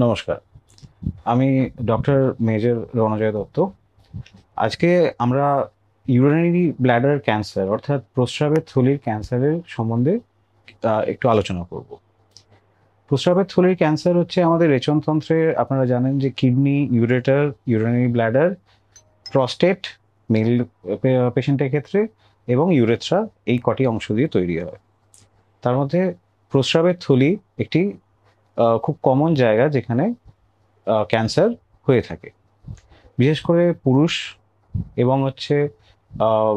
নমস্কার, আমি doctor major Ranajoy Dutta. আজকে আমরা ইউরিনারি ব্ল্যাডার ক্যান্সার অর্থাৎ প্রস্রাবের থলির ক্যান্সারের সম্বন্ধে একটু আলোচনা করব। প্রস্রাবের থলির ক্যান্সার হচ্ছে আমাদের রেচনতন্ত্রের, আপনারা জানেন যে kidney, ureter, urinary bladder, prostate male পেশেন্টের ক্ষেত্রে এবং ইউরেথ্রা, এই কটি অংশ দিয়ে তৈরি হয়। তার মধ্যে প্রস্রাবের থলি একটি খুব কমন জায়গা যেখানে ক্যান্সার হয়ে থাকে। বিশেষ করে পুরুষ এবং আহ,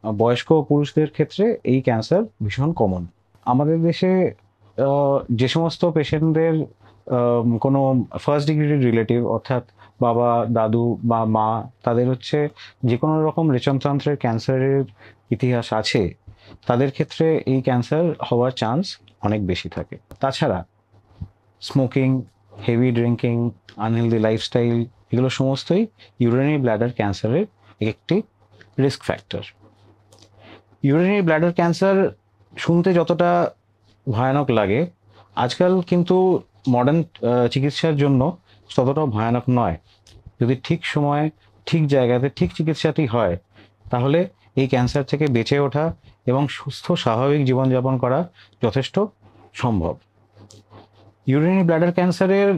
বয়স্ক পুরুষদের ক্ষেত্রে এই ক্যান্সার ভীষণ কমন। আমাদের দেশে যে সমস্ত পেশেন্টদের কোনো ফার্স্ট ডিগ্রি রিলেটিভ অর্থাৎ বাবা, দাদু বা মা, তাদের যে কোনো রকম রেচনতন্ত্রের ক্যান্সারের ইতিহাস আছে, তাদের ক্ষেত্রে এই ক্যান্সার হওয়ার চান্স অনেক বেশি থাকে। তাছাড়া smoking, heavy drinking, unhealthy lifestyle, এগুলো সমস্তই ইউরিনারি ব্ল্যাডার ক্যান্সারের একটি রিস্ক ফ্যাক্টর। ইউরিনারি ব্ল্যাডার ক্যান্সার শুনতে যতটা ভয়ানক লাগে, আজকাল কিন্তু মডার্ন চিকিৎসার জন্য ততটাও ভয়ানক নয়। যদি ঠিক সময়ে, ঠিক জায়গাতে, ঠিক চিকিৎসাটি হয়, তাহলে এই ক্যান্সার থেকে বেঁচে ওঠা এবং সুস্থ স্বাভাবিক জীবনযাপন করা যথেষ্ট সম্ভব। ইউরিনারি ব্ল্যাডার ক্যান্সারের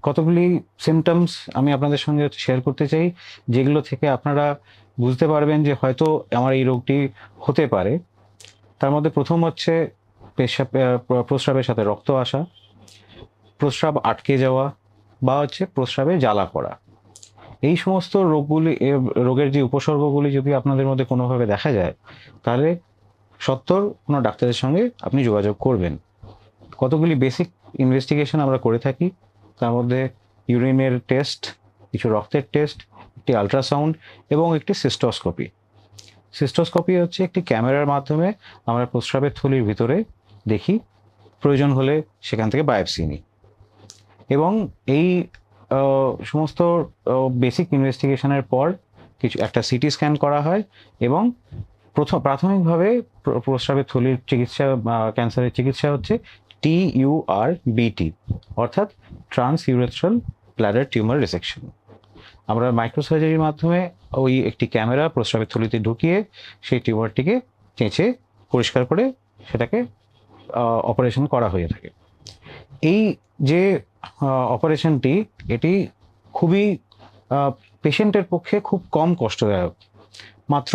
কতগুলি সিমটমস আমি আপনাদের সঙ্গে শেয়ার করতে চাই, যেগুলো থেকে আপনারা বুঝতে পারবেন যে হয়তো আমার এই রোগটি হতে পারে। তার মধ্যে প্রথম হচ্ছে প্রস্রাবের সাথে রক্ত আসা, প্রস্রাব আটকে যাওয়া বা প্রস্রাবে জ্বালা করা। এই সমস্ত রোগের যে উপসর্গগুলি যদি আপনাদের মধ্যে কোনোভাবে দেখা যায়, তাহলে সত্বর কোনো ডাক্তারের সঙ্গে আপনি যোগাযোগ করবেন। কতগুলি বেসিক ইনভেস্টিগেশন আমরা করে থাকি, তার মধ্যে ইউরিনের টেস্ট, কিছু রক্তের টেস্ট, একটি আল্ট্রাসাউন্ড এবং একটি সিস্টোস্কোপি। সিস্টোস্কোপি হচ্ছে একটি ক্যামেরার মাধ্যমে আমরা প্রস্রাবের থলির ভিতরে দেখি, প্রয়োজন হলে সেখান থেকে বায়োপসি নিই। এবং এই সমস্ত বেসিক ইনভেস্টিগেশনের পর একটা সিটি স্ক্যান করা হয় এবং প্রাথমিকভাবে প্রস্রাবের থলির চিকিৎসা, ক্যান্সারের চিকিৎসা হচ্ছে TURBT, অর্থাৎ ট্রান্স ইউরেথ্রাল ব্ল্যাডার টিউমার রিসেকশন। আমরা মাইক্রোসার্জারির মাধ্যমে ওই একটি ক্যামেরা প্রস্রাবের থলিতে ঢুকিয়ে সেই টিউমারটিকে চেঁচে পরিষ্কার করে সেটাকে অপারেশন করা হয়ে থাকে। এই যে অপারেশনটি, এটি খুবই পেশেন্টের পক্ষে খুব কম কষ্টদায়ক। মাত্র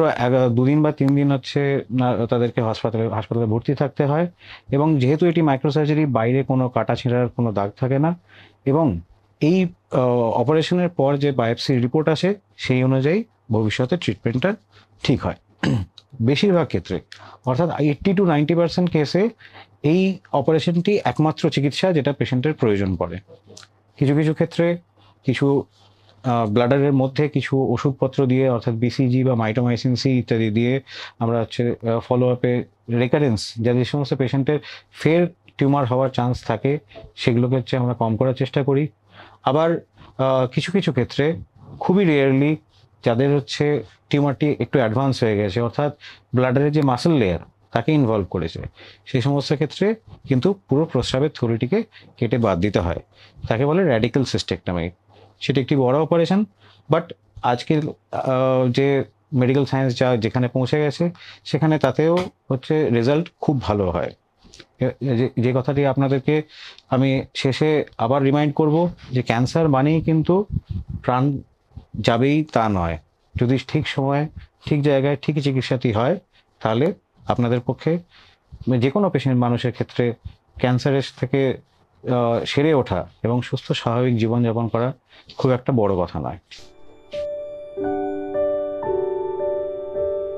2 দিন বা 3 দিন তাদেরকে হাসপাতালে ভর্তি থাকতে হয়। এবং যেহেতু এটি মাইক্রোসার্জারি, বাইরে কোনো কাটা ছেঁড়ার কোনো দাগ থাকে না, এবং এই অপারেশনের পর যে বায়োপসি রিপোর্ট আসে সেই অনুযায়ী ভবিষ্যতে ট্রিটমেন্টটা ঠিক হয়। বেশিরভাগ ক্ষেত্রে, অর্থাৎ 80-90% কেসে এই অপারেশনটি একমাত্র চিকিৎসা যেটা পেশেন্টের প্রয়োজন পড়ে। কিছু কিছু ক্ষেত্রে কিছু ব্লাডারের মধ্যে কিছু ওষুধপত্র দিয়ে, অর্থাৎ BCG বা মাইটোমাইসিন সি ইত্যাদি দিয়ে আমরা ফলো আপে রেকারেন্স, যে সমস্ত পেশেন্টের ফের টিউমার হওয়ার চান্স থাকে, সেগুলোকে আমরা কম করার চেষ্টা করি। আবার কিছু কিছু ক্ষেত্রে, খুবই রেয়ারলি, যাদের টিউমারটি একটু অ্যাডভান্স হয়ে গেছে, অর্থাৎ ব্লাডারের যে মাসেল লেয়ার তাকে ইনভলভ করেছে, সেই সমস্ত ক্ষেত্রে কিন্তু পুরো প্রস্রাবের থলিটিকে কেটে বাদ দিতে হয়। তাকে বলে র্যাডিক্যাল সিস্টেক্টমি। সেটা একটি বড় অপারেশন, বাট আজকের যে মেডিকেল সায়েন্স যেখানে পৌঁছে গেছে, সেখানে তাতেও রেজাল্ট খুব ভালো হয়। যে কথাটি আপনাদেরকে আমি শেষে আবার রিমাইন্ড করব, যে ক্যান্সার মানেই কিন্তু প্রাণ যাবেই তা নয়। যদি ঠিক সময়ে, ঠিক জায়গায়, ঠিক চিকিৎসাটি হয়, তাহলে আপনাদের পক্ষে, যে কোনো মানুষের ক্ষেত্রে, ক্যান্সারের থেকে সেরে ওঠা এবং সুস্থ স্বাভাবিক জীবনযাপন করা খুব একটা বড় কথা নয়।